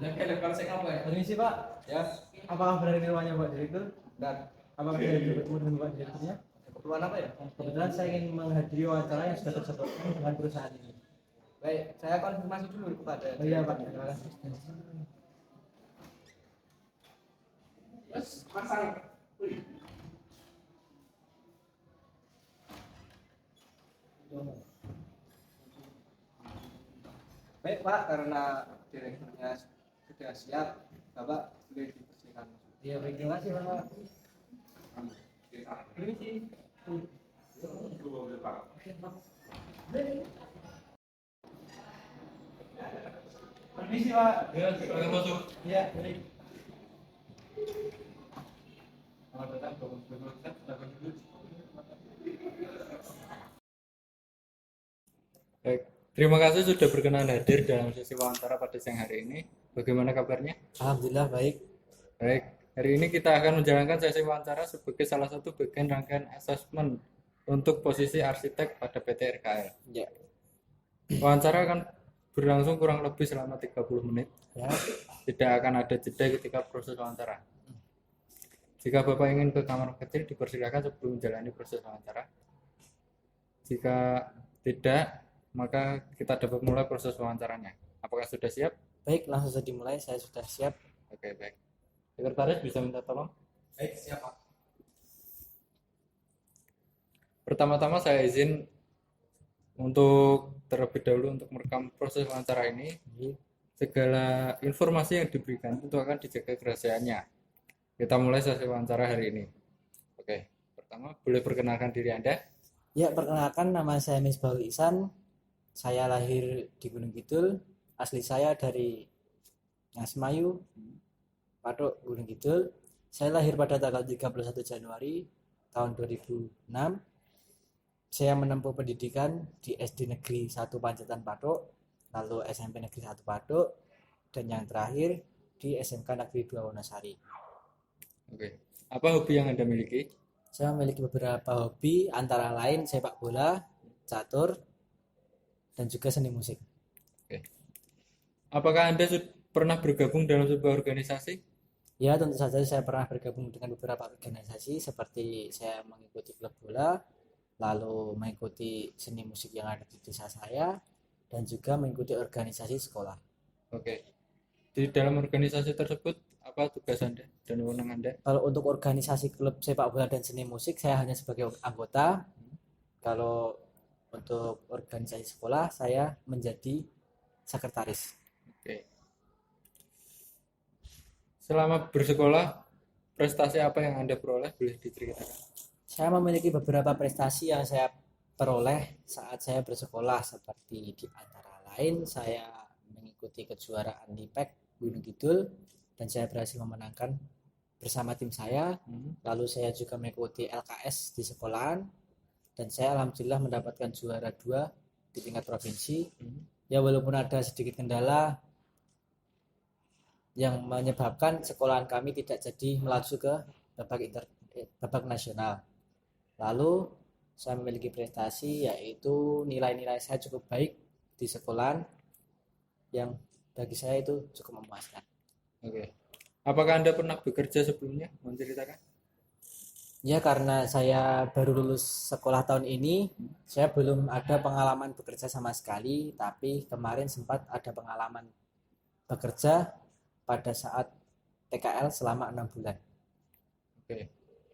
Yang kayak polsek apa ya? Permisi Pak, Ya, apakah benar ini rumahnya Pak Direktur? dan Apakah saya bisa bertemu dengan Pak Direkturnya? keperluan apa ya? Kebetulan saya ingin menghadiri wawancara yang sudah tersetorkan dengan perusahaan ini. Baik, saya konfirmasi dulu kepada. Oh iya Pak, terima kasih. Terus pasang. Baik Pak, karena direkturnya sudah siap, Bapak boleh dibersihkan. Iya baik, terima kasih Pak. Permisi. Permisi Pak. Ya, silakan masuk. Iya, baik. Selamat datang, Bapak Ustaz. Silakan duduk. Baik, terima kasih sudah berkenan hadir dalam sesi wawancara pada siang hari ini. Bagaimana kabarnya? Alhamdulillah baik. Baik, hari ini kita akan menjalankan sesi wawancara sebagai salah satu bagian rangkaian asesmen untuk posisi arsitek pada PT RKL. Ya. Wawancara akan berlangsung kurang lebih selama 30 menit. Ya. Tidak akan ada jeda ketika proses wawancara. Jika Bapak ingin ke kamar kecil, dipersilakan sebelum menjalani proses wawancara. Jika tidak, maka kita dapat mulai proses wawancaranya. Apakah sudah siap? Baik, langsung saja dimulai. Saya sudah siap. Oke, baik. Sekretaris bisa minta tolong? Baik, siap Pak. Pertama-tama saya izin untuk terlebih dahulu untuk merekam proses wawancara ini. Segala informasi yang diberikan itu akan dijaga kerahasiaannya. Kita mulai sesi wawancara hari ini. Oke, pertama boleh perkenalkan diri Anda? Ya, perkenalkan nama saya Misbahul Ihsan. Saya lahir di Gunung Kidul. Asli saya dari Ngasemayu, Patok, Gunung Kidul. Saya lahir pada tanggal 31 Januari tahun 2006. Saya menempuh pendidikan di SD Negeri 1 Pancatan Patok, lalu SMP Negeri 1 Patok, dan yang terakhir di SMK Negeri 2 Wonosari. Oke. Apa hobi yang Anda miliki? Saya memiliki beberapa hobi, antara lain sepak bola, catur, dan juga seni musik. Oke. Apakah Anda pernah bergabung dalam sebuah organisasi? Ya, tentu saja saya pernah bergabung dengan beberapa organisasi, seperti saya mengikuti klub bola, lalu mengikuti seni musik yang ada di desa saya, dan juga mengikuti organisasi sekolah. Oke. Di dalam organisasi tersebut, apa tugas Anda dan wewenang Anda? Kalau untuk organisasi klub sepak bola dan seni musik, saya hanya sebagai anggota. Kalau untuk organisasi sekolah, saya menjadi sekretaris. Oke. Selama bersekolah, prestasi apa yang Anda peroleh boleh diceritakan? Saya memiliki beberapa prestasi yang saya peroleh saat saya bersekolah, seperti di antara lain saya mengikuti kejuaraan DIPEK Gunung Kidul dan saya berhasil memenangkan bersama tim saya. Lalu saya juga mengikuti LKS di sekolahan dan saya alhamdulillah mendapatkan juara 2 di tingkat provinsi. Ya, walaupun ada sedikit kendala yang menyebabkan sekolahan kami tidak jadi melaju ke babak nasional. Lalu saya memiliki prestasi, yaitu nilai-nilai saya cukup baik di sekolahan yang bagi saya itu cukup memuaskan. Oke. Apakah Anda pernah bekerja sebelumnya? Menceritakan? Ya, karena saya baru lulus sekolah tahun ini, saya belum ada pengalaman bekerja sama sekali, tapi kemarin sempat ada pengalaman bekerja pada saat PKL selama 6 bulan. Oke.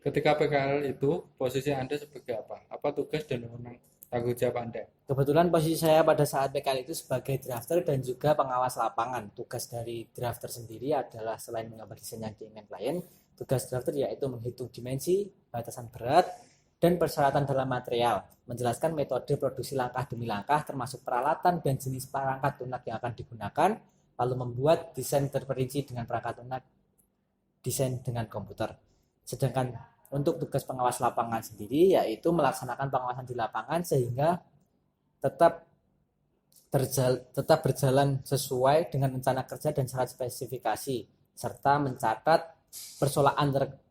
Ketika PKL itu, posisi Anda sebagai apa? Apa tugas dan wewenang tanggung jawab Anda? Kebetulan posisi saya pada saat PKL itu sebagai drafter dan juga pengawas lapangan. Tugas dari drafter sendiri adalah selain menggambar desain yang diinginkan klien, tugas drafter yaitu menghitung dimensi, batasan berat, dan persyaratan dalam material, menjelaskan metode produksi langkah demi langkah termasuk peralatan dan jenis perangkat lunak yang akan digunakan, lalu membuat desain terperinci dengan perangkat lunak desain dengan komputer. Sedangkan untuk tugas pengawas lapangan sendiri yaitu melaksanakan pengawasan di lapangan sehingga tetap berjalan sesuai dengan rencana kerja dan syarat spesifikasi, serta mencatat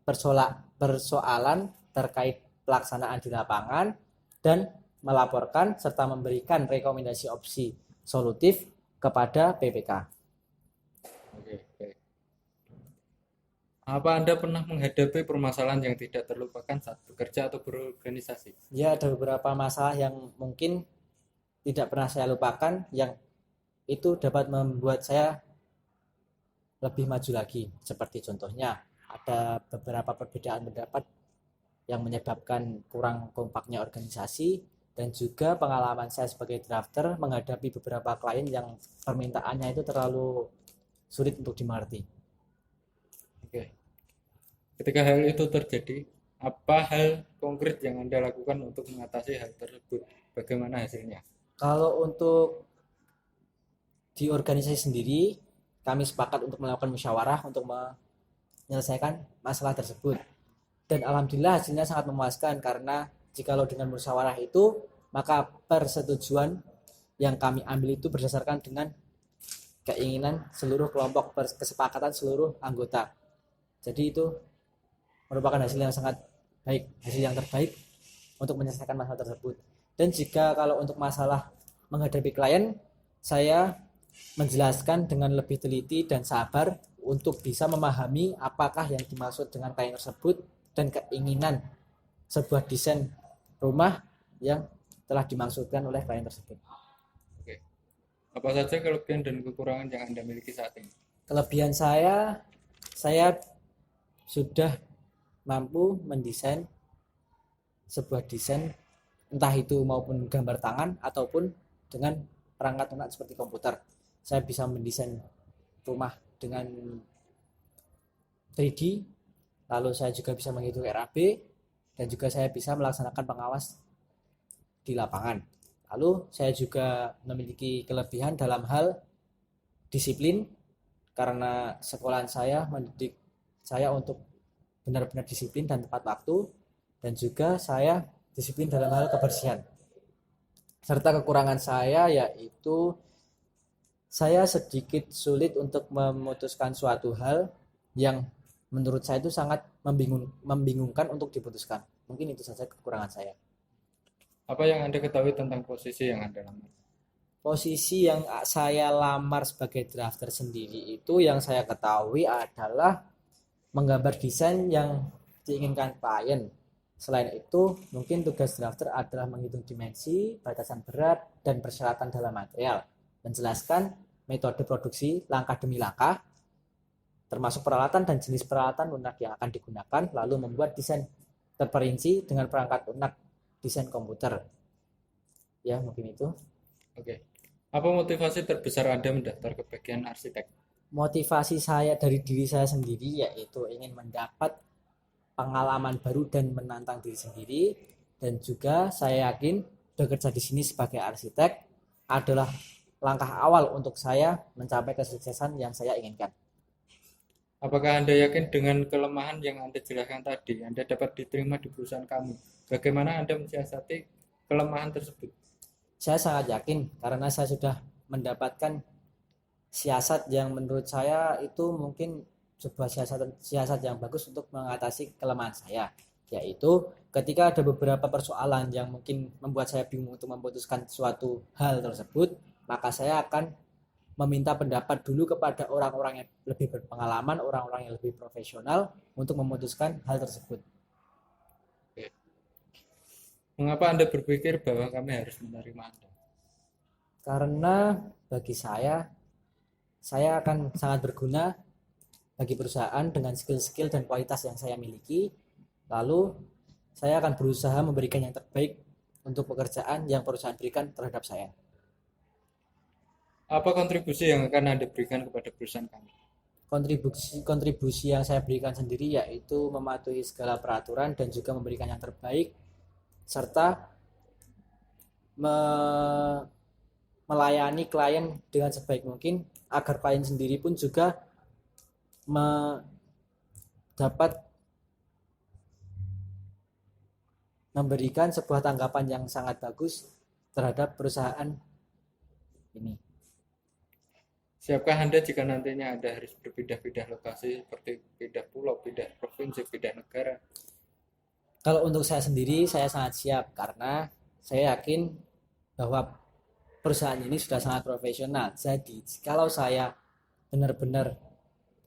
persoalan terkait pelaksanaan di lapangan dan melaporkan serta memberikan rekomendasi opsi solutif kepada PPK. Oke. Apa Anda pernah menghadapi permasalahan yang tidak terlupakan saat bekerja atau berorganisasi? Ya, ada beberapa masalah yang mungkin tidak pernah saya lupakan, yang itu dapat membuat saya lebih maju lagi. Seperti contohnya, ada beberapa perbedaan pendapat yang menyebabkan kurang kompaknya organisasi, dan juga pengalaman saya sebagai drafter menghadapi beberapa klien yang permintaannya itu terlalu sulit untuk dimengerti. Oke. Ketika hal itu terjadi, apa hal konkret yang Anda lakukan untuk mengatasi hal tersebut? Bagaimana hasilnya? Kalau untuk di organisasi sendiri, kami sepakat untuk melakukan musyawarah untuk menyelesaikan masalah tersebut. Dan alhamdulillah hasilnya sangat memuaskan, karena jikalau dengan musyawarah itu, maka persetujuan yang kami ambil itu berdasarkan dengan keinginan seluruh kelompok, kesepakatan seluruh anggota. Jadi itu merupakan hasil yang sangat baik, hasil yang terbaik untuk menyelesaikan masalah tersebut. Dan jika kalau untuk masalah menghadapi klien, saya menjelaskan dengan lebih teliti dan sabar untuk bisa memahami apakah yang dimaksud dengan klien tersebut dan keinginan sebuah desain rumah yang telah dimaksudkan oleh klien tersebut. Oke. Apa saja kelebihan dan kekurangan yang Anda miliki saat ini? Kelebihan saya sudah mampu mendesain sebuah desain, entah itu maupun gambar tangan ataupun dengan perangkat lunak seperti komputer. Saya bisa mendesain rumah dengan 3D, lalu saya juga bisa menghitung RAB, dan juga saya bisa melaksanakan pengawas di lapangan. Lalu saya juga memiliki kelebihan dalam hal disiplin, karena sekolahan saya mendidik saya untuk benar-benar disiplin dan tepat waktu, dan juga saya disiplin dalam hal kebersihan. Serta kekurangan saya yaitu saya sedikit sulit untuk memutuskan suatu hal yang menurut saya itu sangat membingungkan untuk diputuskan. Mungkin itu saja kekurangan saya. Apa yang Anda ketahui tentang posisi yang Anda lamar? Posisi yang saya lamar sebagai drafter sendiri itu, yang saya ketahui adalah menggambar desain yang diinginkan klien. Selain itu, mungkin tugas drafter adalah menghitung dimensi, batasan berat, dan persyaratan dalam material, menjelaskan metode produksi langkah demi langkah, termasuk peralatan dan jenis peralatan lunak yang akan digunakan, lalu membuat desain terperinci dengan perangkat lunak desain komputer. Ya, mungkin itu. Oke. Apa motivasi terbesar Anda mendaftar ke bagian arsitek? Motivasi saya dari diri saya sendiri yaitu ingin mendapat pengalaman baru dan menantang diri sendiri, dan juga saya yakin bekerja di sini sebagai arsitek adalah langkah awal untuk saya mencapai kesuksesan yang saya inginkan. Apakah Anda yakin dengan kelemahan yang Anda jelaskan tadi, Anda dapat diterima di perusahaan kami? Bagaimana Anda mensiasati kelemahan tersebut? Saya sangat yakin karena saya sudah mendapatkan siasat yang menurut saya itu mungkin sebuah siasat yang bagus untuk mengatasi kelemahan saya, yaitu ketika ada beberapa persoalan yang mungkin membuat saya bingung untuk memutuskan suatu hal tersebut, maka saya akan meminta pendapat dulu kepada orang-orang yang lebih berpengalaman, orang-orang yang lebih profesional untuk memutuskan hal tersebut. Mengapa Anda berpikir bahwa kami harus menerima Anda? Karena bagi saya akan sangat berguna bagi perusahaan dengan skill-skill dan kualitas yang saya miliki. Lalu saya akan berusaha memberikan yang terbaik untuk pekerjaan yang perusahaan berikan terhadap saya. Apa kontribusi yang akan Anda berikan kepada perusahaan kami? Kontribusi yang saya berikan sendiri yaitu mematuhi segala peraturan dan juga memberikan yang terbaik, serta melayani klien dengan sebaik mungkin agar klien sendiri pun juga dapat memberikan sebuah tanggapan yang sangat bagus terhadap perusahaan ini. Siapkah Anda jika nantinya Anda harus berpindah-pindah lokasi seperti pindah pulau, pindah provinsi, pindah negara? Kalau untuk saya sendiri, saya sangat siap karena saya yakin bahwa perusahaan ini sudah sangat profesional. Jadi, kalau saya benar-benar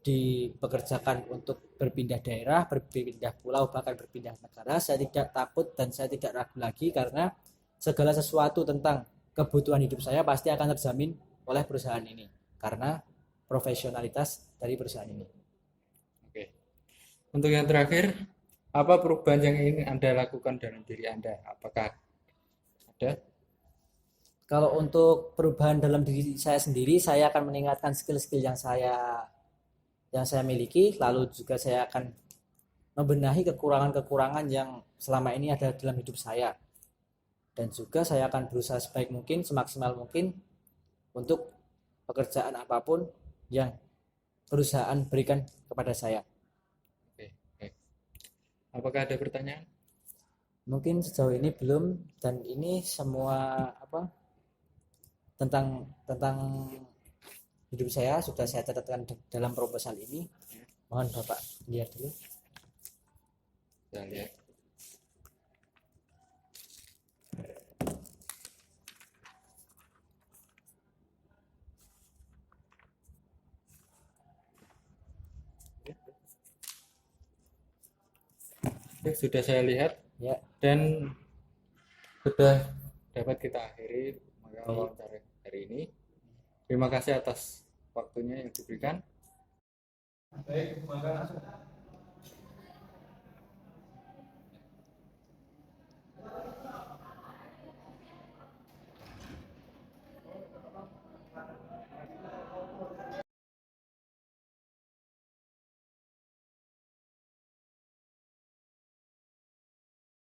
dipekerjakan untuk berpindah daerah, berpindah pulau, bahkan berpindah negara, saya tidak takut dan saya tidak ragu lagi karena segala sesuatu tentang kebutuhan hidup saya pasti akan terjamin oleh perusahaan ini karena profesionalitas dari perusahaan ini. Oke. Untuk yang terakhir, apa perubahan yang ingin Anda lakukan dalam diri Anda? Apakah ada? Kalau untuk perubahan dalam diri saya sendiri, saya akan meningkatkan skill-skill yang saya miliki, lalu juga saya akan membenahi kekurangan-kekurangan yang selama ini ada dalam hidup saya. Dan juga saya akan berusaha sebaik mungkin, semaksimal mungkin untuk pekerjaan apapun yang perusahaan berikan kepada saya. Oke, baik. Apakah ada pertanyaan? Mungkin sejauh ini belum, dan ini semua tentang hidup saya sudah saya catatkan dalam proposal ini. Mohon Bapak lihat dulu. Kita lihat. Oke, sudah saya lihat Ya, dan sudah dapat kita akhiri wawancara hari ini. Terima kasih atas waktunya yang diberikan. Baik, terima kasih.